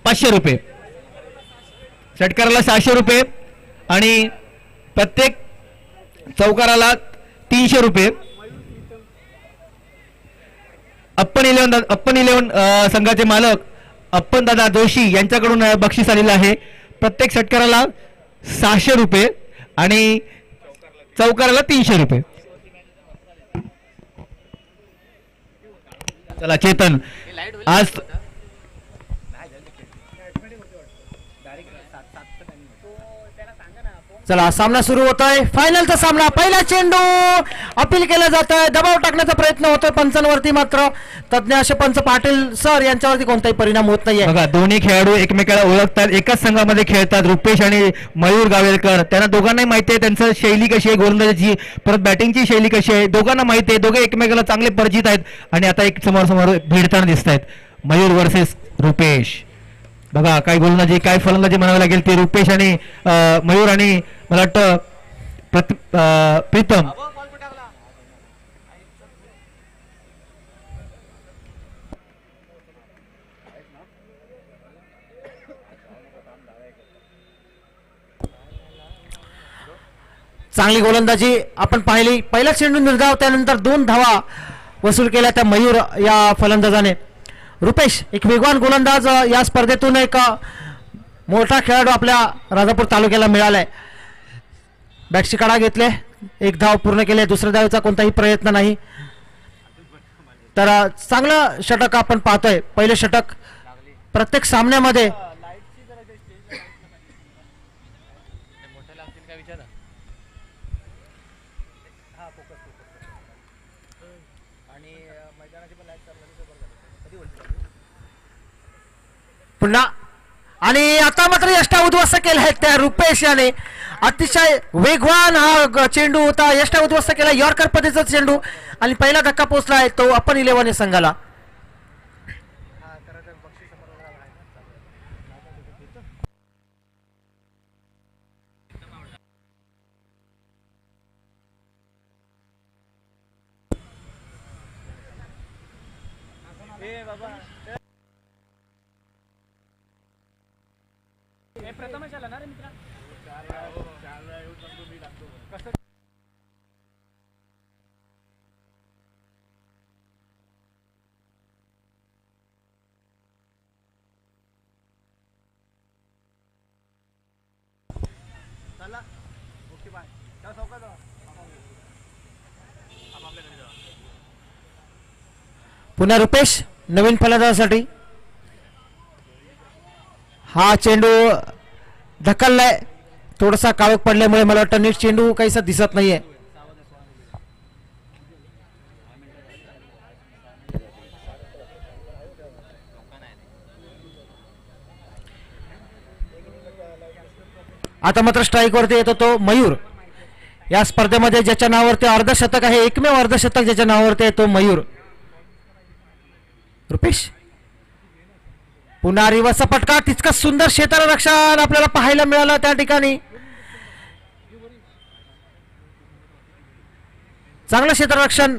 500 रुपये, षटकाराला 600 रुपये आणि प्रत्येक चौकाराला 300 रुपये. अप्पन इलेवन संघाचे मालक अप्पन दादा जोशी यांच्याकडून बक्षीस आलेलं आहे. प्रत्येक षटकाराला 600 रुपये आणि चौकाराला 300 रुपये. चला चेतन, आज चला सामना सुरू होतोय. फायनलचा सामना. पहिला चेंडू अपील केला जात आहे, दबाव टाकण्याचा प्रयत्न होतोय पंचांवरती, मात्र तज्ञ असे पंच पाटील सर यांच्यावरती कोणताही परिणाम होत नाहीये. बघा दोन्ही खेळाडू एकमेकाला ओळखतात, एकाच संघामध्ये खेळतात. रुपेश आणि मयूर गावेलकर, त्यांना दोघांनाही माहिती आहे त्यांचं शैली कशी आहे, गोलंदाजीची परत बॅटिंगची शैली कशी आहे, दोघांना माहिती आहे. दोघे एकमेकाला चांगले परिचित आहेत आणि आता एक समोर भिडताना दिसत आहेत. मयूर वर्सेस रुपेश. बघा काय गोलंदाजी काय फलंदाजी म्हणावी लागेल ती रुपेश आणि मयूर आणि मला वाटतं प्रीतम. चांगली गोलंदाजी आपण पाहिली. पहिला चेंडू निर्धाव, त्यानंतर 2 धावा वसूल केल्या त्या मयूर या फलंदाजाने. रुपेश एक वेगवान गोलंदाज, या स्पर्धेतून एक मोठा खेळाडू आपल्या राजापूर तालुक्याला मिळालाय. बॅटची कडा घेतले, 1 धाव पूर्ण केले, दुसऱ्या धावेचा कोणताही प्रयत्न नाही. तर चांगलं षटक आपण पाहतोय. पहिले षटक प्रत्येक सामन्यामध्ये पुन्हा आणि आता मात्र यष्टा उद्ध्वस्त केला आहे त्या रुपेश याने. अतिशय वेगवान हा चेंडू होता, यष्टा उद्ध्वस्त केला. यॉर्कर पद्धतीचा चेंडू आणि पहिला धक्का पोहोचला आहे तो अप्पन इलेव्हन संघाला. पुन्हा रुपेश नवीन फलंदाजासाठी. हा चेंडू ढकललाय, थोडासा काळोख पडल्यामुळे मला वाटतं नीट चेंडू काहीसा दिसत नाहीये. आता मात्र स्ट्राईक वरती येतो तो मयूर. या स्पर्धेमध्ये ज्याच्या नावावरती अर्धशतक आहे, एकमेव अर्धशतक ज्याच्या नावावरती आहे तो मयूर. रुपेश पुन्हा रिवर्सचा फटका, तितका सुंदर क्षेत्ररक्षण आपल्याला पाहायला मिळालं त्या ठिकाणी. चांगलं क्षेत्ररक्षण.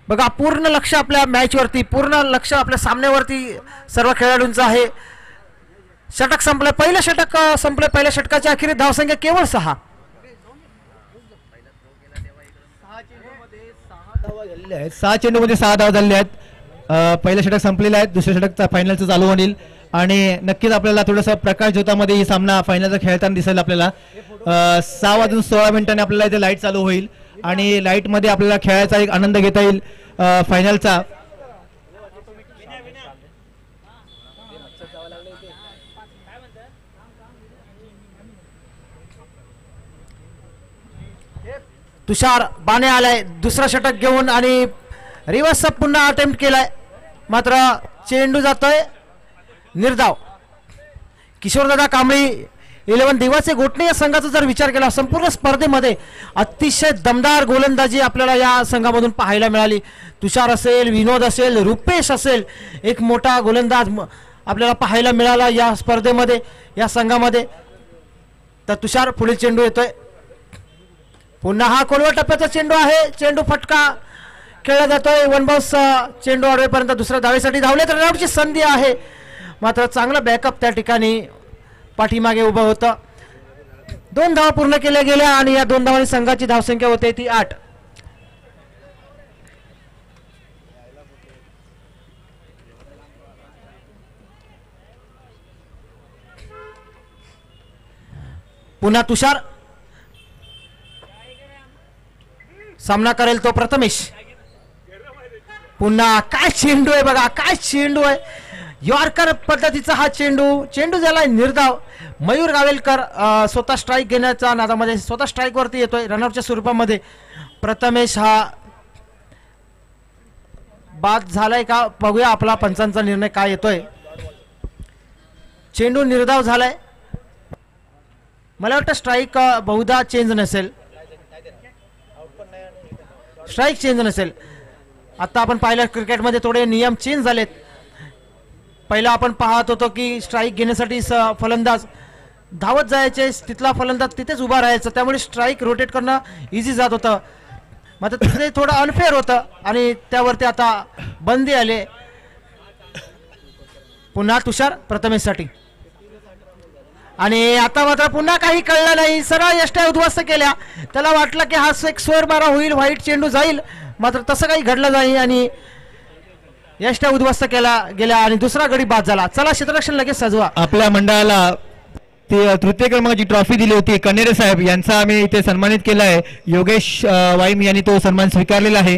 बघा पूर्ण लक्ष आपल्या मॅच वरती, पूर्ण लक्ष आपल्या सामन्यावरती सर्व खेळाडूंचं आहे. षटक संपलं, पहिलं षटक संपलं. पहिल्या षटकाच्या अखेरीत धावसंख्या केवळ 6. 6 चेंडूमध्ये 6 धावा झालेल्या आहेत. पहिलं षटक संपलेलं आहे, दुसऱ्या षटकचा फायनलचं चालू होईल आणि नक्कीच आपल्याला थोडंसं प्रकाश ज्योतामध्ये ही सामना फायनलचा खेळताना दिसेल आपल्याला. 6:16 आपल्याला इथे लाईट चालू होईल आणि लाईटमध्ये आपल्याला खेळायचा एक आनंद घेता येईल फायनलचा. तुषार बाने आलाय दुसरा षटक घेऊन आणि रिवर्सचा पुन्हा अटेम्प्ट केलाय, मात्र चेंडू जातोय निर्धाव. किशोरदादा कांबळी 11 दिवाचे गोटणे या संघाचा जर विचार केला, संपूर्ण स्पर्धेमध्ये अतिशय दमदार गोलंदाजी आपल्याला या संघामधून पाहायला मिळाली. तुषार असेल, विनोद असेल, रुपेश असेल, एक मोठा गोलंदाज आपल्याला पाहायला मिळाला या स्पर्धेमध्ये, या संघामध्ये. तर तुषार पुढील चेंडू येतोय. पुन्हा हा कोलवा टप्प्याचा चेंडू आहे, चेंडू फटका खेळला जातोय. 1 बाउन्स चेंडू अडवेपर्यंत दुसऱ्या धावेसाठी धावले तर राऊंडची संधी आहे, मात्र चांगला बॅकअप त्या ठिकाणी पाठीमागे उभं होतं. 2 धावा पूर्ण केल्या गेल्या आणि या 2 धावांनी संघाची धावसंख्या होते ती 8. पुन्हा तुषार सामना करेल तो प्रथमेश. पुन्हा काय चेंडू आहे बघा, काय चेंडू आहे. यॉर्कर पद्धतीचा हा चेंडू झाला निर्धाव. मयूर गावेलकर स्वतः स्ट्राईक घेण्याच्या नादामध्ये स्वतः स्ट्राईक वरती येतोय रनआउटच्या स्वरूपामध्ये. प्रथमेश हा बाद झालाय का बघूया, आपला पंचांचा निर्णय काय येतोय. चेंडू निर्धाव झालाय. मला वाटतं स्ट्राईक बहुधा चेंज नसेल, स्ट्राईक चेंज नसेल. आता आपण पाहिलं क्रिकेटमध्ये थोडे नियम चेंज झालेत. पहिला आपण पाहत होतो की स्ट्राईक घेण्यासाठी फलंदाज धावत जायचे, तिथला फलंदाज तिथेच उभा राहायचा, त्यामुळे स्ट्राईक रोटेट करणं इझी जात होतं. मात्र तिथे थोडं अनफेअर होतं आणि त्यावरती आता बंदी आले. पुन्हा तुषार प्रथमेशसाठी आणि आता मात्र पुन्हा काही कळलं नाही. सरळ यष्ट्या उद्ध्वस्त केल्या. त्याला वाटलं की हा एक स्वर मारा होईल, व्हाईट चेंडू जाईल, मात्र तसं काही घडलं नाही आणि यष्ट्या उद्ध्वस्त केला गेल्या आणि दुसरा गडी बाद झाला. चला क्षेत्ररक्षण लगेच सजवा. आपल्या मंडळाला ते तृतीय क्रमांकाची ट्रॉफी दिली होती कन्हेरे साहेब यांचा आम्ही इथे सन्मानित केला आहे. योगेश वाईम यांनी तो सन्मान स्वीकारलेला आहे.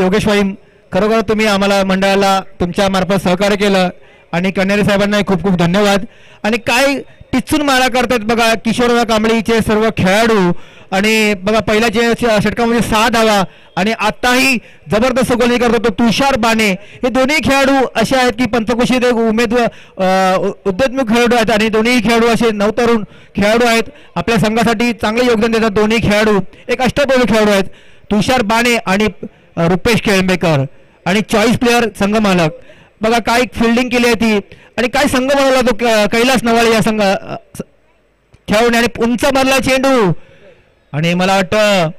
योगेश वाईम, खरोखर तुम्ही आम्हाला मंडळाला तुमच्या मार्फत सहकार्य केलं आणि कन्हेरे साहेबांना खूप खूप धन्यवाद. आणि काय टिचून मारा करतात बघा किशोरदा कांबळीचे सर्व खेळाडू. आणि बघा पहिल्या षटकामध्ये 6 धावा आणि आताही जबरदस्त गोलंदाजी करतो तो तुषार बाणे. हे दोन्ही खेळाडू असे आहेत की पंचक्रोशीत एक उद्योन्मुख खेळाडू आहेत आणि दोन्ही खेळाडू असे नवतरुण खेळाडू आहेत. आपल्या संघासाठी चांगले योगदान देतात दोन्ही खेळाडू. एक अष्टपैलू खेळाडू आहेत तुषार बाणे आणि रुपेश खेळंबेकर आणि चॉईस प्लेअर संघ मालक. बघा काय फिल्डिंग केली आहे ती आणि काय संघ बनवला तो कैलास नवाळे या संघ खेळून आणि उंच मारला चेंडू आणि मला वाटतं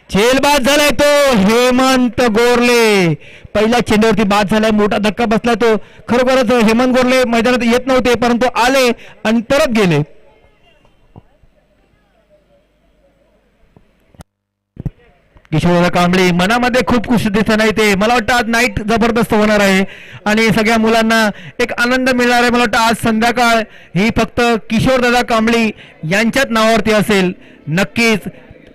झेल बाद झालाय तो हेमंत गोरले. पहिल्या चेंडूवरती बाद झालाय, मोठा धक्का बसला तो. खरोखरच हेमंत गोरले मैदानात येत नव्हते परंतु आले आणि परत गेले. किशोरदा कांबळे मनामध्ये खूप खुश दिसत नाही ते. मला वाटतं आज नाईट जबरदस्त होणार आहे आणि सगळ्या मुलांना एक आनंद मिळणार आहे. मला वाटतं आज संध्याकाळ ही फक्त किशोरदादा कांबळे यांच्याच नावावरती असेल. नक्कीच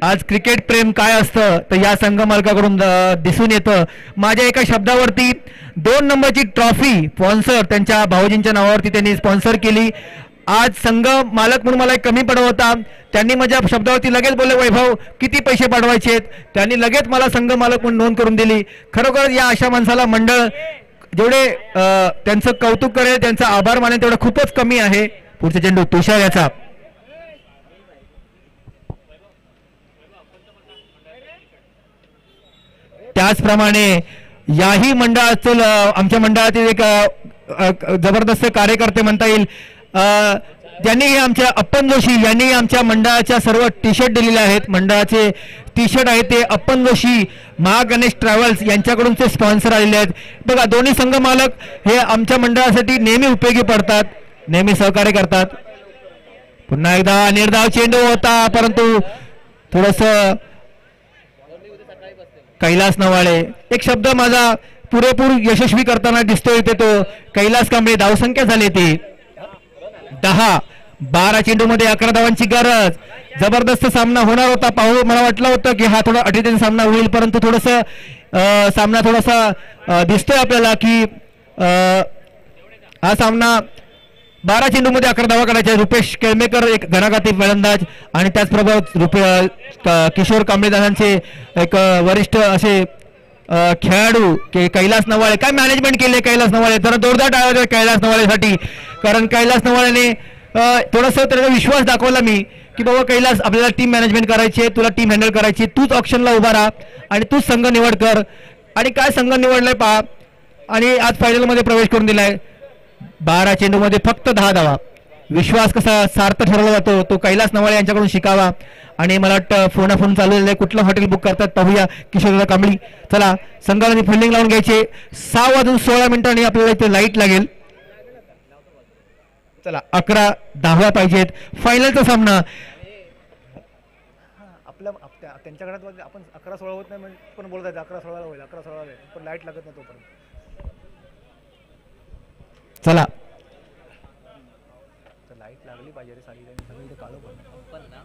आज क्रिकेट प्रेम काय असतं तर या संघ मालकाकडून दिसून येतं. माझ्या एका शब्दावरती 2 नंबरची ट्रॉफी स्पॉन्सर त्यांच्या भाऊजींच्या नावावरती त्यांनी स्पॉन्सर केली. आज संघ मालक म्हणून मला कमी पडत होता, त्यांनी माझ्या शब्दावरती लगेच बोलले वैभव किती पैसे पाठवायचे आहेत, त्यांनी लगेच मला संघ मालक म्हणून नोंद करून दिली. खरोखर या अशा माणसाला मंडळ जेवढे त्यांचं कौतुक करेल, त्यांचा आभार मानेल तेवढं खूपच कमी आहे. पुढचा चेंडू तुषार याचा. त्याचप्रमाणे याही मंडळातील आमच्या मंडळातील एक जबरदस्त कार्यकर्ते म्हणता येईल, ज्यांनी आमच्या अप्पन जोशी यांनी आमच्या मंडळाच्या सर्व टी शर्ट दिलेले आहेत. मंडळाचे टी शर्ट आहेत ते अप्पन जोशी महागणेश ट्रॅव्हल्स यांच्याकडून ते स्पॉन्सर आलेले आहेत. बघा दोन्ही संघ मालक हे आमच्या मंडळासाठी नेहमी उपयोगी पडतात, नेहमी सहकार्य करतात. पुन्हा एकदा निर्धाव चेंडू होता परंतु थोडस कैलास नवाळे एक शब्द माझा पुरेपूर यशस्वी करताना दिसतोय ते तो कैलास कांबळे. धावसंख्या झाली ती 10. 12 चेंडूमध्ये 11 धावांची गरज. जबरदस्त सामना होणार होता. पाहू मला वाटलं होतं की हा थोडा अटीतटीचा सामना होईल परंतु थोडस सामना थोडासा दिसतोय आपल्याला की हा सामना 12 चेंडूमध्ये 11 धावा काढायच्या. रुपेश केळमेकर एक घणाघाती फलंदाज आणि त्याचबरोबर किशोर कांबळे दादांचे एक वरिष्ठ असे खेळाडू कैलास नवाळे. काय मॅनेजमेंट केले कैलास नवाळे, जरा जोरदार टाळा कैलास नवाळेसाठी. कारण कैलास नवाळेने थोडासा त्याचा विश्वास दाखवला मी की बाबा कैलास आपल्याला टीम मॅनेजमेंट करायची आहे, तुला टीम हँडल करायची, तूच ऑप्शनला उभा राहा आणि तूच संघ निवड कर. आणि काय संघ निवडलाय पहा आणि आज फायनलमध्ये प्रवेश करून दिलाय. 12 चेंडूमध्ये फक्त 10 धावा. विश्वास कसा सार्थ ठरवला जातो तो कैलास नवाळे यांच्याकडून शिकावा. आणि मला वाटतं फोन चालू आहे, कुठलं हॉटेल बुक करतात पाहूया किशोरदा कांबळे. चला संघाला फिल्डिंग लावून घ्यायचे. 6:16 आपल्याला इथे लाईट लागेल. चला 11 धावा पाहिजेत फायनलचा सामना. त्यांच्या घरात आपण 11-16 होत नाही म्हणजे पण बोलत आहे 11-16 होईल 11-16 होईल पण लाईट लागत नाही तोपर्यंत. चला लाईट लागली पाहिजे रे साडी सगळं इथे काळं पण ना.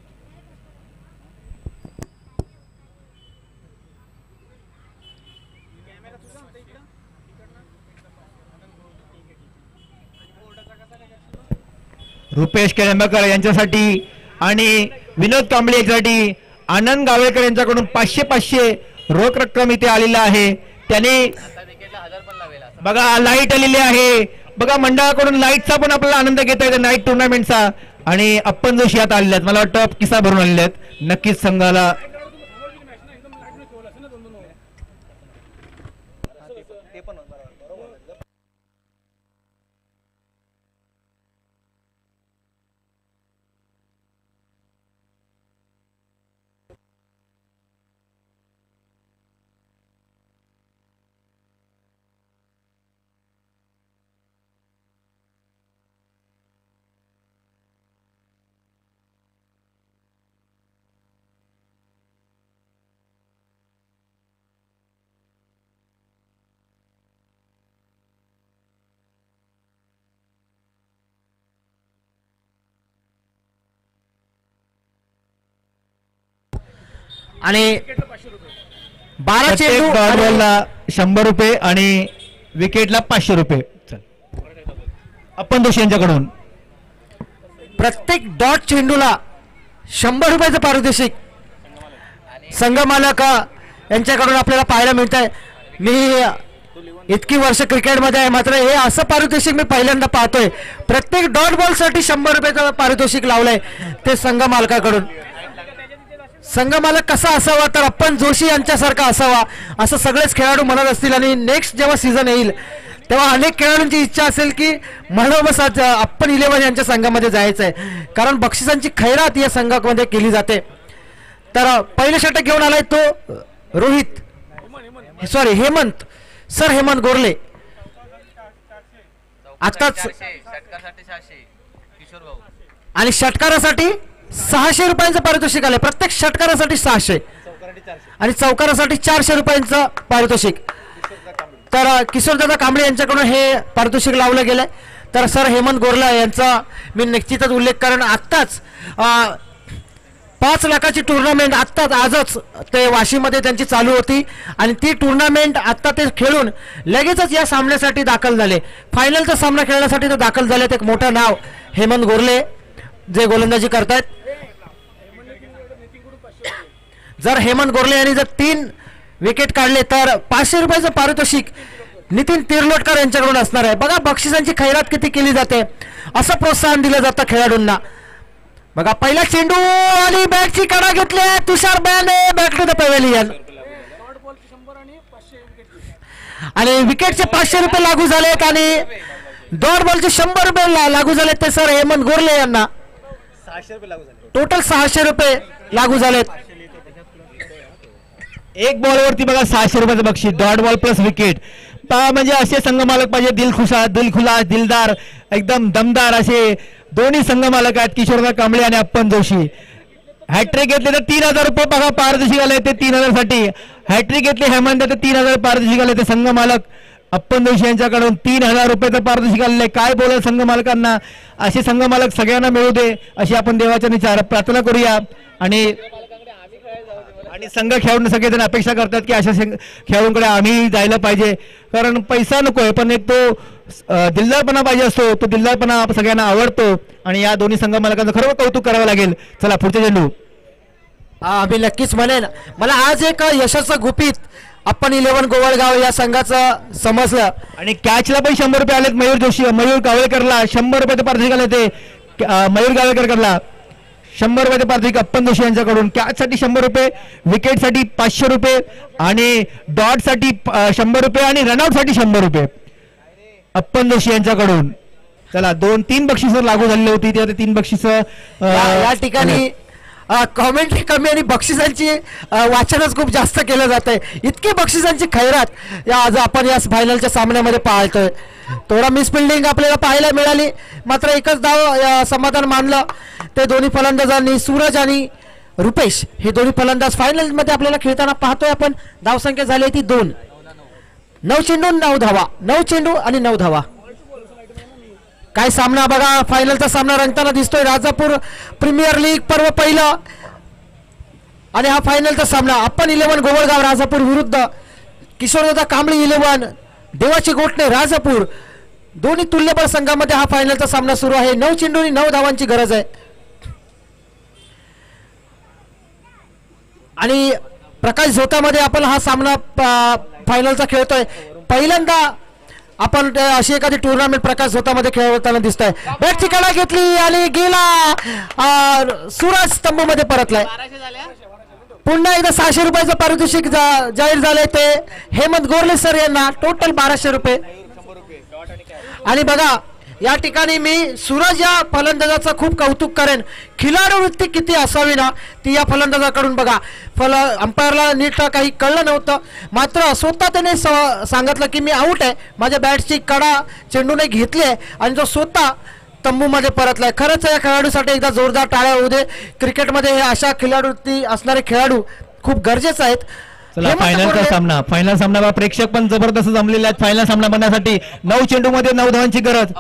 रुपेश केळंबकर यांच्यासाठी आणि विनोद कांबळे यांच्यासाठी आनंद गावळेकर यांच्याकडून 500 रोख रक्कम इथे आलेला आहे. त्याने बघा लाईट आलेली आहे. बघा मंडळाकडून लाईटचा पण आपल्याला आनंद घेता येतो नाईट टुर्नामेंटचा. आणि अप्पन जोशी आता आलेले आहेत. मला वाटतं किस्सा भरून आलेले आहेत. नक्कीच संघाला आणि 12 चेंडू डॉट बॉलला 100 रुपये आणि विकेटला 500 रुपये. अप्पन जोशी यांच्याकडून प्रत्येक डॉट चेंडूला 100 रुपयाचं पारितोषिक संघ मालक यांच्याकडून आपल्याला पाहायला मिळत आहे. मी इतकी वर्ष क्रिकेटमध्ये आहे मात्र हे असं पारितोषिक मी पहिल्यांदा पाहतोय. प्रत्येक डॉट बॉल साठी 100 रुपयाचं पारितोषिक लावलंय ते संघ मालकाकडून. संघ मालक कसा असावा तर अप्पन जोशी यांच्यासारखा असावा असं सगळेच खेळाडू म्हणत असतील. आणि नेक्स्ट जेव्हा सीझन येईल तेव्हा अनेक खेळाडूंची इच्छा असेल की म्हणून अप्पन 11 यांच्या संघामध्ये जायचं आहे. कारण बक्षिसांची खैरात या संघामध्ये केली जाते. तर पहिले षटक घेऊन आलाय तो हेमंत सर हेमंत गोरले. आताच आणि षटकारासाठी 600 रुपयांचं पारितोषिक आलंय. प्रत्येक षटकारासाठी 600 आणि चौकारासाठी 400 रुपयांचं पारितोषिक. तर किशोरदादा कांबळे यांच्याकडून हे पारितोषिक लावलं गेलंय. तर सर हेमंत गोरला यांचा मी निश्चितच उल्लेख करेन. आत्ताच 5 लाखाची टुर्नामेंट आजच ते वाशीमध्ये त्यांची चालू होती आणि ती टुर्नामेंट आत्ता ते खेळून लगेचच या सामन्यासाठी दाखल झाले. फायनलचा सामना खेळण्यासाठी ते दाखल झालेत. एक मोठं नाव हेमंत गोरले जे गोलंदाजी करतायत. जर हेमंत गोरले यांनी जर 3 विकेट काढले तर 500 रुपयाचं पारितोषिक नितीन तिर्लोटकर यांच्याकडून असणार आहे. बघा बक्षिसांची खैरात किती केली जाते. असं प्रोत्साहन दिलं जातं खेळाडूंना. बघा पहिला चेंडू आणि बॅटची कडा घेतली तुषार बॅने बॅक टू द पॅव्हेलियन आणि विकेटचे 500 रुपये लागू झालेत आणि डॉट बॉलचे 100 रुपये लागू झालेत. ते सर हेमंत गोरले यांना 600 रुपये लागू झाले. टोटल 600 रुपये लागू झालेत. एक बॉलवरती बघा 600 रुपयाचं बक्षीस डॉट बॉल प्लस विकेट. म्हणजे असे संघ मालक पाहिजे दिलखुलास दिलदार एकदम दमदार असे दोन्ही संघ मालक आहेत किशोरदा कांबळे आणि अप्पन जोशी. हॅट्रिक घेतले तर 3000 रुपये बघा पारितोषिक आले ते 3000 साठी. हॅट्रिक घेतले हेमंत तर 3000 पारितोषिक आले ते संघ मालक अप्पन जोशी यांच्याकडून 3000 रुपयाचं पारितोषिक आलेलं आहे. काय बोलाल संघ मालकांना. असे संघ मालक सगळ्यांना मिळू दे अशी आपण देवाच्या निचार प्रार्थना करूया. आणि संघ खेळून सगळेजण अपेक्षा करतात की अशा खेळाडूंकडे आम्ही जायला पाहिजे. कारण पैसा नकोय पण एक तो दिलदारपणा पाहिजे असतो. तो दिलदारपणा सगळ्यांना आवडतो आणि या दोन्ही संघ मालकांचं खरं कौतुक करावं लागेल. चला पुढचे चेंडू. मी नक्कीच म्हणेन मला आज एक यशाचं गुपित अप्पन 11 गोवळगाव या संघाचं समजलं. आणि कॅचला पण 100 रुपये आलेत. मयूर गावळेकरला 100 रुपयाचं पारितोषिक आले ते मयूर गावळेकरला 100 रुपयाचे पारितोषिक अप्पन जोशी यांच्याकडून. कॅचसाठी 100 रुपये विकेटसाठी 500 रुपये आणि डॉटसाठी 100 रुपये आणि रनआउटसाठी 100 रुपये अप्पन जोशी यांच्याकडून. चला 2-3 बक्षिसं लागू झालेली होती. ते 3 बक्षिसं या ठिकाणी कॉमेंट्री कमी आणि बक्षिसांची वाचनच खूप जास्त केलं जात आहे. इतकी बक्षिसांची खैरात आज आपण या फायनलच्या सामन्यामध्ये पाहतोय. थोडा मिसफिल्डिंग आपल्याला पाहायला मिळाली, मात्र एकच धाव समाधान मानलं ते दोन्ही फलंदाजांनी. सूरज आणि रुपेश हे दोन्ही फलंदाज फायनलमध्ये आपल्याला खेळताना पाहतोय आपण. धावसंख्या झाली ती 2. 9 चेंडू 9 धावा, 9 चेंडू आणि 9 धावा. काय सामना बघा, फायनलचा सामना रंगताना दिसतोय. राजापूर प्रीमियर लीग पर्व पहिलं आणि हा फायनलचा सामना अपन 11 गोवळगाव राजापूर विरुद्ध किशोरदादा कांबळी 11 देवाची गोठणे राजापूर. दोन्ही तुल्यबळ संघामध्ये हा फायनलचा सामना सुरू आहे. 9 चेंडू आणि 9 धावांची गरज आहे. आणि प्रकाश झोतामध्ये आपण हा सामना फायनलचा खेळतोय. पहिल्यांदा आपण अशी एखादी टुर्नामेंट प्रकाश झोतामध्ये खेळताना दिसतोय. बॅटची कडा घेतली आणि गेला. सूरज स्तंभमध्ये परतलाय. पुन्हा एकदा 600 रुपयाचं पारितोषिक जाहीर झालंय ते हेमंत गोरले सर यांना. टोटल 1200 रुपये. आणि बघा या ठिकाणी मी सूरज या फलंदाजाचं खूप कौतुक करेन. खिलाडू वृत्ती किती असावी ना ती या फलंदाजाकडून बघा. अंपायरला नीट काही कळलं नव्हतं, मात्र स्वतः त्याने सांगितलं की मी आऊट आहे, माझ्या बॅटची कडा चेंडूने घेतली आहे आणि जो स्वतः तंबूमध्ये परतलाय. खरंच या खेळाडूसाठी एकदा जोरदार टाळ्या होऊ दे. क्रिकेटमध्ये हे अशा खिलाडू वृत्ती असणारे खेळाडू खूप गरजेचे आहेत. चला फायनलचा सामना, फायनल सामना प्रेक्षक पण जबरदस्त जमलेले आहेत. फायनल सामना बनण्यासाठी 9 चेंडू मध्ये 9 धावांची गरज.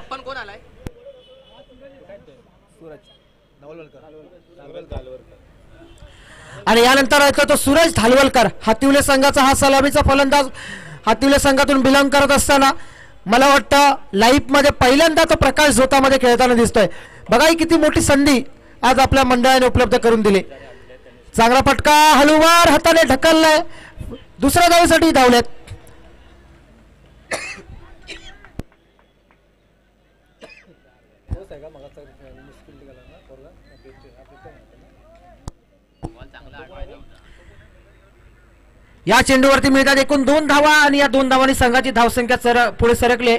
आणि यानंतर येतो तो सूरज धालवलकर. हातिवले संघाचा हा सलामीचा फलंदाज. हातिवले संघातून बिलॉंग करत असताना मला वाटतं लाईफ मध्ये पहिल्यांदा तो प्रकाश झोतामध्ये खेळताना दिसतोय. बघा ही किती मोठी संधी आज आपल्या मंडळाने उपलब्ध करून दिली. चांगला फटका हळूवार हाताने ढकललाय. दुसऱ्या धावेसाठी धावलेत. या चेंडूवरती मिळतात एकूण 2 धावा आणि या 2 धावांनी संघाची धावसंख्या पुढे सरकले.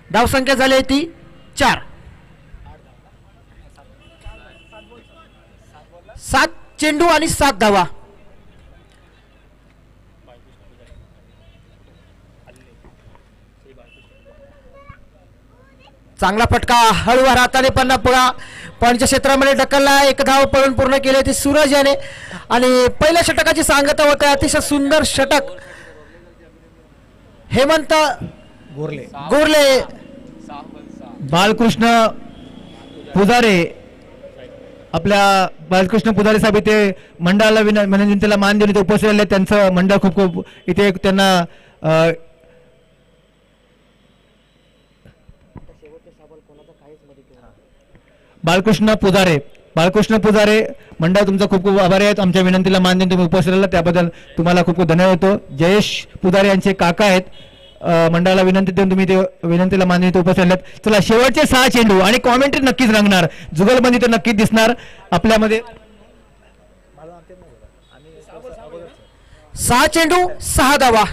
धावसंख्या झाली ती 4. 7 चेंडू आणि 7 धावा. चांगला फटका हळूवार हाताने पण पुढा पॉईंटच्या क्षेत्रामध्ये ढकलला. 1 धाव पळून पूर्ण केली ती सूरज याने. आणि पहिल्या षटकाची सांगता होते अतिशय सुंदर षटक हेमंत गोरले. बालकृष्ण पुजारे, आपल्या बालकृष्ण पुजारी साहेब इथे मंडळाला विनंतीला मान देऊन इथे उपस्थित राहिले. त्यांचं मंडळ खूप खूप इथे त्यांना बालकृष्ण पुजारे मंडळ तुमचा खूप खूप आभारी आहेत. आमच्या विनंतीला मान देऊन तुम्ही उपस्थित राहिला त्याबद्दल तुम्हाला खूप खूप धन्यवाद होतो. जयेश पुजारे यांचे काका आहेत. मंडळाला विनंती देऊन तुम्ही ते विनंतीला मान देऊन उपस्थित राहिलात. चला शेवटचे 6 चेंडू आणि कॉमेंट्री नक्कीच रंगणार. जुगलबंदी तर नक्कीच दिसणार आपल्यामध्ये. 6 चेंडू 6 धावा.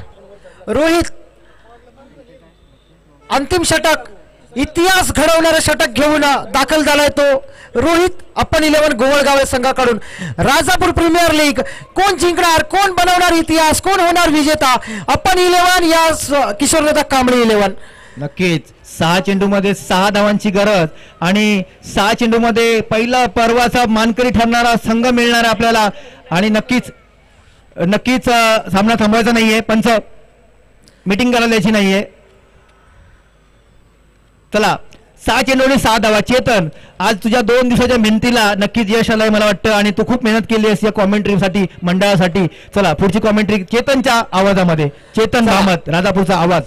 रोहित अंतिम षटक, इतिहास घडवणारं षटक घेऊन दाखल झालाय तो रोहित अपन 11 गोवळगाव संघाकडून. राजापूर प्रीमियर लीग कोण जिंकणार, कोण बनवणार इतिहास, कोण होणार विजेता? अपन 11 या किशोरदादा कांबळी 11. नक्कीच 6 चेंडू मध्ये 6 धावांची गरज आणि 6 चेंडू मध्ये पहिला पर्वाचा मानकरी ठरणारा संघ मिळणार आपल्याला. आणि नक्कीच सामना थांबवायचा नाहीये, पंच मीटिंग करायला द्यायची नाहीये. चला 6 चेंडू आणि 6 धावा. चेतन, आज तुझ्या 2 दिवसाच्या मेहनतीला नक्कीच यश आलंय मला वाटतं आणि तू खूप मेहनत केली आहेस या कॉमेंट्रीसाठी मंडळासाठी. चला पुढची कॉमेंट्री चेतनच्या आवाजामध्ये. चेतन भामत, राजापूरचा आवाज.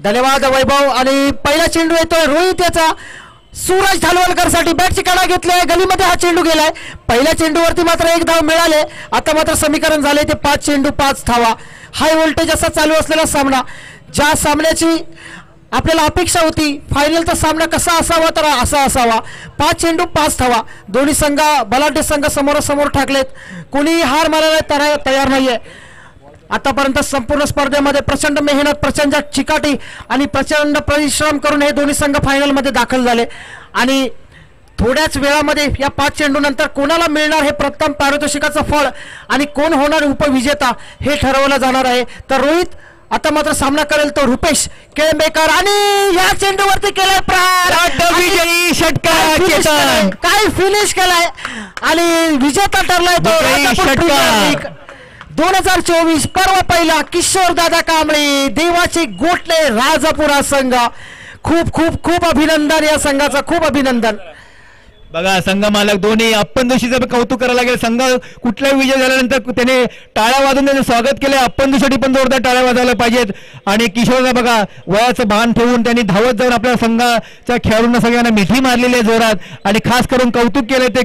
धन्यवाद वैभव. आणि पहिला चेंडू येतोय रोहित याचा सूरज धालवलकर साठी. बॅटची कडा घेतली, गलीमध्ये हा चेंडू गेलाय. पहिल्या चेंडूवरती मात्र 1 धाव मिळाले. आता मात्र समीकरण झाले ते 5 चेंडू 5 धावा. हाय व्होल्टेज असा चालू असलेला सामना, ज्या सामन्याची आपल्याला अपेक्षा होती फायनलचा सामना कसा असावा तर असा असावा. 5 चेंडू 5 धावा. दोन्ही संघ बलाढ्य संघ समोरासमोर ठाकलेत. कोणीही हार मानायला तयार नाहीये. आतापर्यंत संपूर्ण स्पर्धेमध्ये प्रचंड मेहनत, प्रचंड चिकाटी आणि प्रचंड परिश्रम करून हे दोन्ही संघ फायनलमध्ये दाखल झाले. आणि थोड्याच वेळामध्ये या 5 चेंडूनंतर कोणाला मिळणार हे प्रथम पारितोषिकाचं फळ आणि कोण होणार उपविजेता हे ठरवलं जाणार आहे. तर रोहित आता मात्र सामना करेल तो रुपेश केळंबेकर आणि या चेंडूवरती केलाय प्रहार आणि विजयी षटकार finish केलाय. चेतन. काय फिनिश केलाय आणि विजेता ठरलाय तो विजयी राजापूर षटकार. प्रीमियर लीग 2024 पर्व पहिला किशोर दादा कांबळे देवाचे गोटले राजापुरा संघ. खूप खूप खूप अभिनंदन या संघाचं, खूप अभिनंदन. बघा संघ मालक दोन्ही अप्पन जोशीचं कौतुक करायला लागेल. संघ कुठलाही विजय झाल्यानंतर त्याने टाळ्या वाजून त्याचं स्वागत केलं. अप्पन जोशीसाठी पण जोरदार टाळ्या वाजवायला पाहिजेत. आणि किशोरला बघा वयाचं भान ठेवून त्यांनी धावत जाऊन आपल्या संघाच्या खेळाडूंना सगळ्यांना मिठी मारलेली आहे जोरात आणि खास करून कौतुक केलं ते